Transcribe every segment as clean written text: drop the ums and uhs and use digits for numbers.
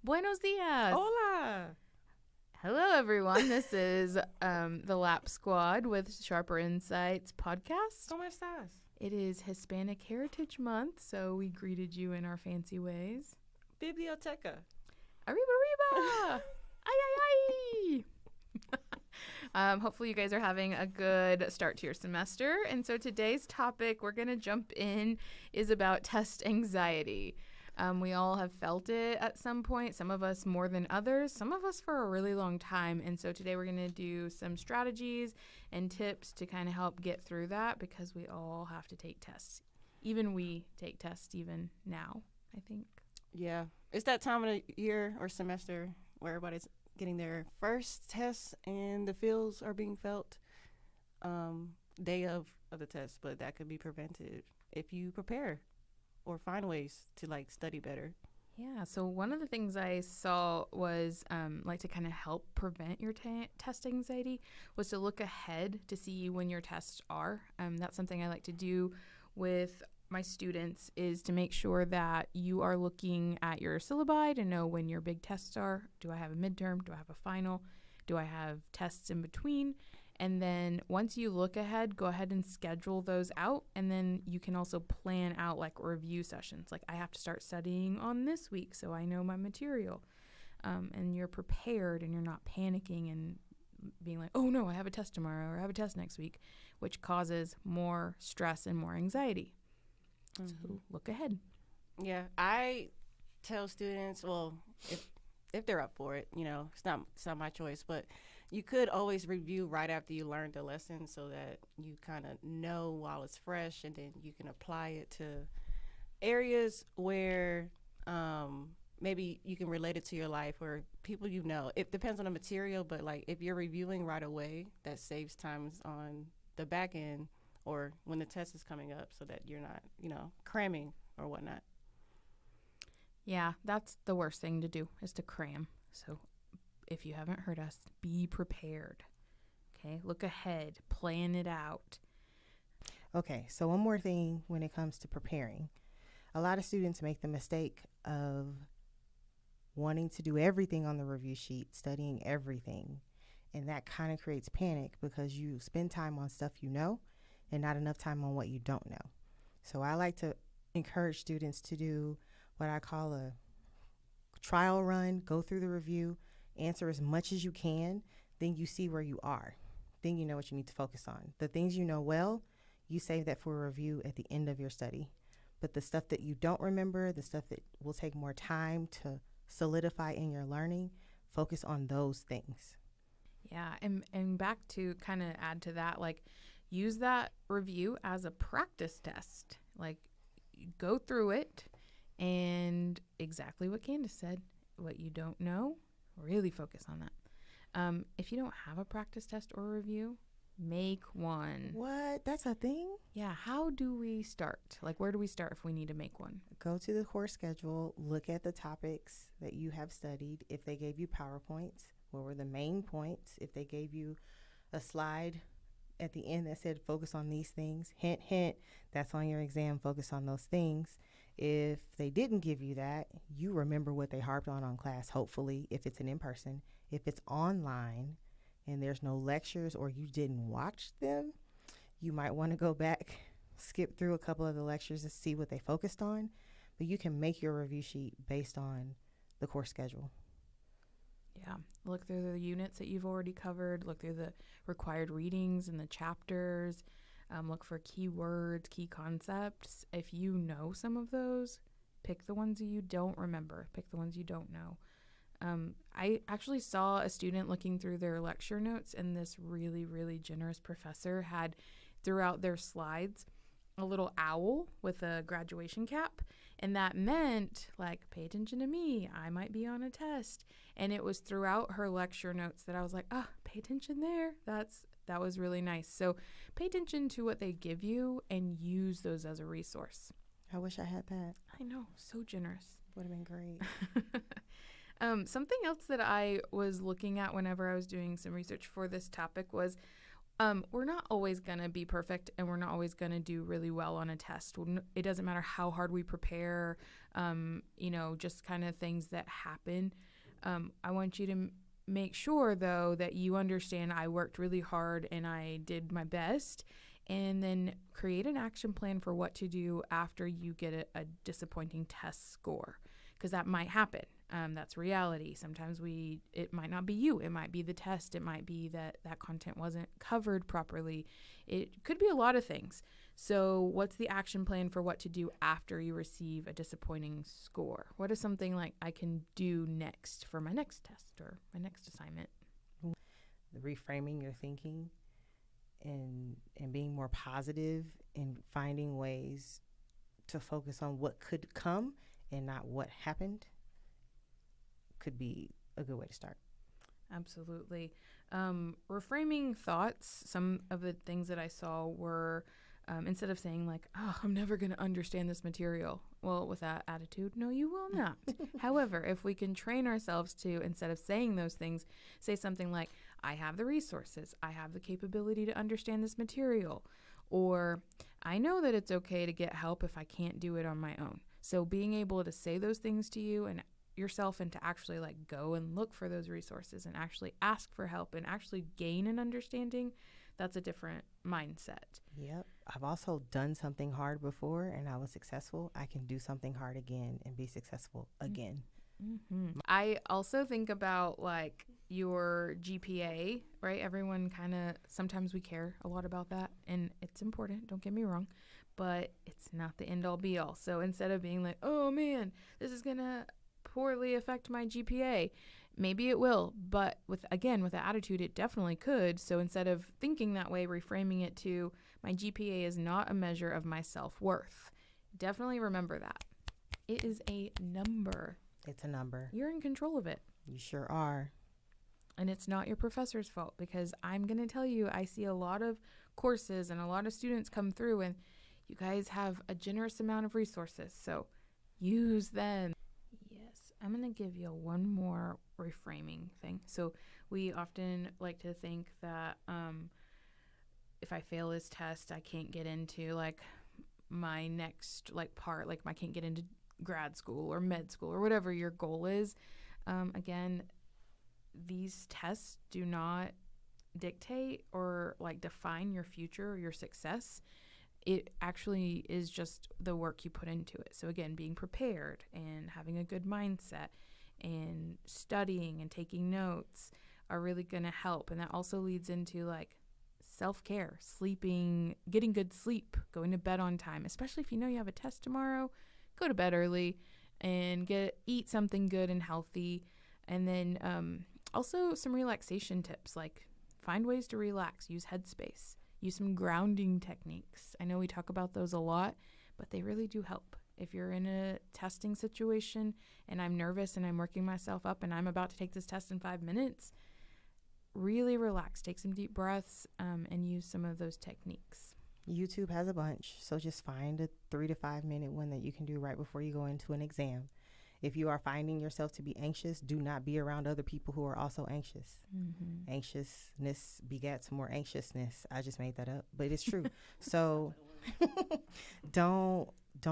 Buenos dias. Hola. Hello, everyone. This is the Lap Squad with Sharper Insights podcast. ¿Cómo estás? It is Hispanic Heritage Month, so we greeted you in our fancy ways. Biblioteca. Arriba, arriba! Ay, ay, ay! Hopefully you guys are having a good start to your semester. And so today's topic we're going to jump in is about test anxiety. We all have felt it at some point, some of us more than others, some of us for a really long time. And so today we're going to do some strategies and tips to kind of help get through that because we all have to take tests. Even we take tests even now, I think. Yeah. It's that time of the year or semester where everybody's getting their first test and the feels are being felt day of the test. But that could be prevented if you prepare or find ways to study better. Yeah, so one of the things I saw was to kind of help prevent your test anxiety was to look ahead to see when your tests are. That's something I like to do with my students is to make sure that you are looking at your syllabi to know when your big tests are. Do I have a midterm? Do I have a final? Do I have tests in between? And then once you look ahead, go ahead and schedule those out. And then you can also plan out review sessions. I have to start studying on this week so I know my material. And you're prepared and you're not panicking and being like, oh no, I have a test tomorrow or I have a test next week, which causes more stress and more anxiety. Mm-hmm. So look ahead. Yeah, I tell students, well, if they're up for it, it's not my choice, but you could always review right after you learned the lesson so that you kind of know while it's fresh, and then you can apply it to areas where maybe you can relate it to your life or people you know. It depends on the material, but if you're reviewing right away, that saves times on the back end or when the test is coming up so that you're not, cramming or whatnot. Yeah, that's the worst thing to do is to cram. So if you haven't heard us, be prepared. Okay, look ahead, plan it out. Okay, so one more thing when it comes to preparing. A lot of students make the mistake of wanting to do everything on the review sheet, studying everything. And that kind of creates panic because you spend time on stuff you know and not enough time on what you don't know. So I like to encourage students to do what I call a trial run, go through the review, answer as much as you can, then you see where you are. Then you know what you need to focus on. The things you know well, you save that for a review at the end of your study. But the stuff that you don't remember, the stuff that will take more time to solidify in your learning, focus on those things. Yeah, and back to kind of add to that, use that review as a practice test. Go through it and exactly what Candace said, what you don't know, really focus on that. If you don't have a practice test or review, make one. What? That's a thing? Yeah. How do we start? Where do we start if we need to make one? Go to the course schedule, look at the topics that you have studied. If they gave you PowerPoints, what were the main points? If they gave you a slide at the end that said focus on these things, hint, hint, that's on your exam, focus on those things. If they didn't give you that, you remember what they harped on class, hopefully, if it's an in-person. If it's online and there's no lectures or you didn't watch them, you might want to go back, skip through a couple of the lectures to see what they focused on. But you can make your review sheet based on the course schedule. Yeah. Look through the units that you've already covered. Look through the required readings and the chapters. Look for keywords, key concepts. If you know some of those, pick the ones that you don't remember. Pick the ones you don't know. I actually saw a student looking through their lecture notes, and this really, really generous professor had throughout their slides a little owl with a graduation cap. And that meant, pay attention to me. I might be on a test. And it was throughout her lecture notes that I was like, pay attention there. That was really nice. So pay attention to what they give you and use those as a resource. I wish I had that. I know. So generous. Would have been great. Something else that I was looking at whenever I was doing some research for this topic was We're not always going to be perfect, and we're not always going to do really well on a test. It doesn't matter how hard we prepare, just kind of things that happen. I want you to make sure, though, that you understand I worked really hard and I did my best, and then create an action plan for what to do after you get a disappointing test score, because that might happen. That's reality. Sometimes it might not be you. It might be the test. It might be that content wasn't covered properly. It could be a lot of things. So what's the action plan for what to do after you receive a disappointing score? What is something like I can do next for my next test or my next assignment? Reframing your thinking and being more positive and finding ways to focus on what could come and not what happened could be a good way to start. Absolutely. Reframing thoughts, some of the things that I saw were instead of saying like, oh, I'm never going to understand this material. Well, with that attitude, no, you will not. However, if we can train ourselves to, instead of saying those things, say something like, I have the resources, I have the capability to understand this material, or I know that it's okay to get help if I can't do it on my own. So being able to say those things to you and yourself, and to actually like go and look for those resources and actually ask for help and actually gain an understanding, that's a different mindset. Yep. I've also done something hard before and I was successful. I can do something hard again and be successful again. Mm-hmm. I also think about like your GPA, right? Everyone kind of, sometimes we care a lot about that, and it's important, don't get me wrong, but it's not the end all be all. So instead of being like, oh man, this is going to poorly affect my GPA, maybe it will, but with the attitude, it definitely could. So instead of thinking that way, reframing it to, my GPA is not a measure of my self-worth. Definitely remember that. It is a number. It's a number. You're in control of it. You sure are. And it's not your professor's fault, because I'm going to tell you, I see a lot of courses and a lot of students come through, and you guys have a generous amount of resources, so use them. Yes, I'm going to give you one more reframing thing. So we often like to think that if I fail this test, I can't get into like my next like part, like I can't get into grad school or med school or whatever your goal is. Again, these tests do not dictate or like define your future or your success. It actually is just the work you put into it. So again, being prepared and having a good mindset and studying and taking notes are really going to help. And that also leads into like self-care, sleeping, getting good sleep, going to bed on time, especially if you know you have a test tomorrow. Go to bed early and eat something good and healthy. And then also some relaxation tips, like find ways to relax, use Headspace, use some grounding techniques. I know we talk about those a lot, but they really do help. If you're in a testing situation and I'm nervous and I'm working myself up and I'm about to take this test in 5 minutes, really relax, take some deep breaths, and use some of those techniques. YouTube has a bunch, so just find a 3 to 5 minute one that you can do right before you go into an exam. If you are finding yourself to be anxious, do not be around other people who are also anxious. Mm-hmm. Anxiousness begets more anxiousness. I just made that up, but it's true. So don't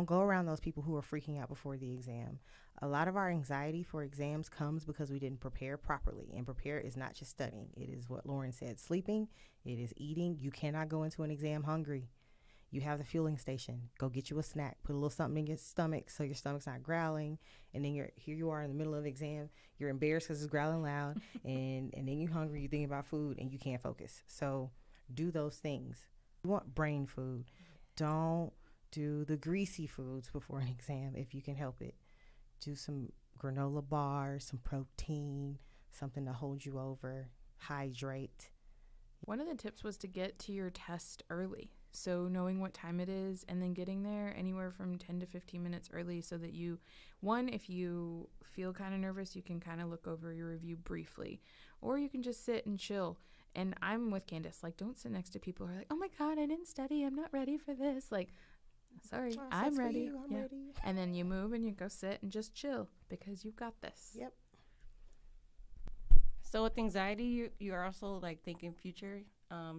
go around those people who are freaking out before the exam. A lot of our anxiety for exams comes because we didn't prepare properly. And prepare is not just studying. It is what Lauren said, sleeping. It is eating. You cannot go into an exam hungry. You have the fueling station. Go get you a snack. Put a little something in your stomach so your stomach's not growling. And then here you are in the middle of the exam. You're embarrassed because it's growling loud. and then you're hungry. You're thinking about food and you can't focus. So do those things. You want brain food. Don't do the greasy foods before an exam if you can help it. Do some granola bars, some protein, something to hold you over. Hydrate. One of the tips was to get to your test early. So knowing what time it is and then getting there anywhere from 10 to 15 minutes early so that if you feel kind of nervous, you can kind of look over your review briefly. Or you can just sit and chill. And I'm with Candace. Like, don't sit next to people who are like, oh my God, I didn't study. I'm not ready for this. Like, sorry, I'm ready. I'm ready. And then you move and you go sit and just chill because you've got this. Yep. So with anxiety, you're also like thinking future.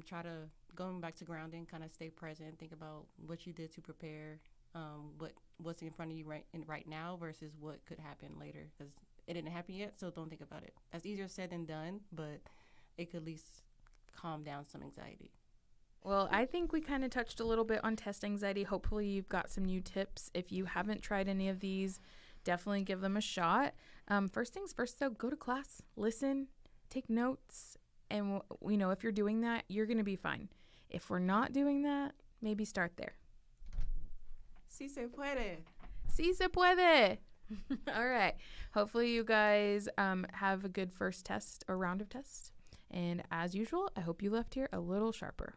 Try to, going back to grounding, kind of stay present. Think about what you did to prepare, what's in front of you right now versus what could happen later, because it didn't happen yet. So don't think about it. That's easier said than done, but it could at least calm down some anxiety. Well, I think we kind of touched a little bit on test anxiety. Hopefully you've got some new tips. If you haven't tried any of these, definitely give them a shot. First things first, though, go to class, listen, take notes. And, if you're doing that, you're going to be fine. If we're not doing that, maybe start there. Sí se puede. Sí se puede. All right. Hopefully you guys have a good first test or round of tests. And as usual, I hope you left here a little sharper.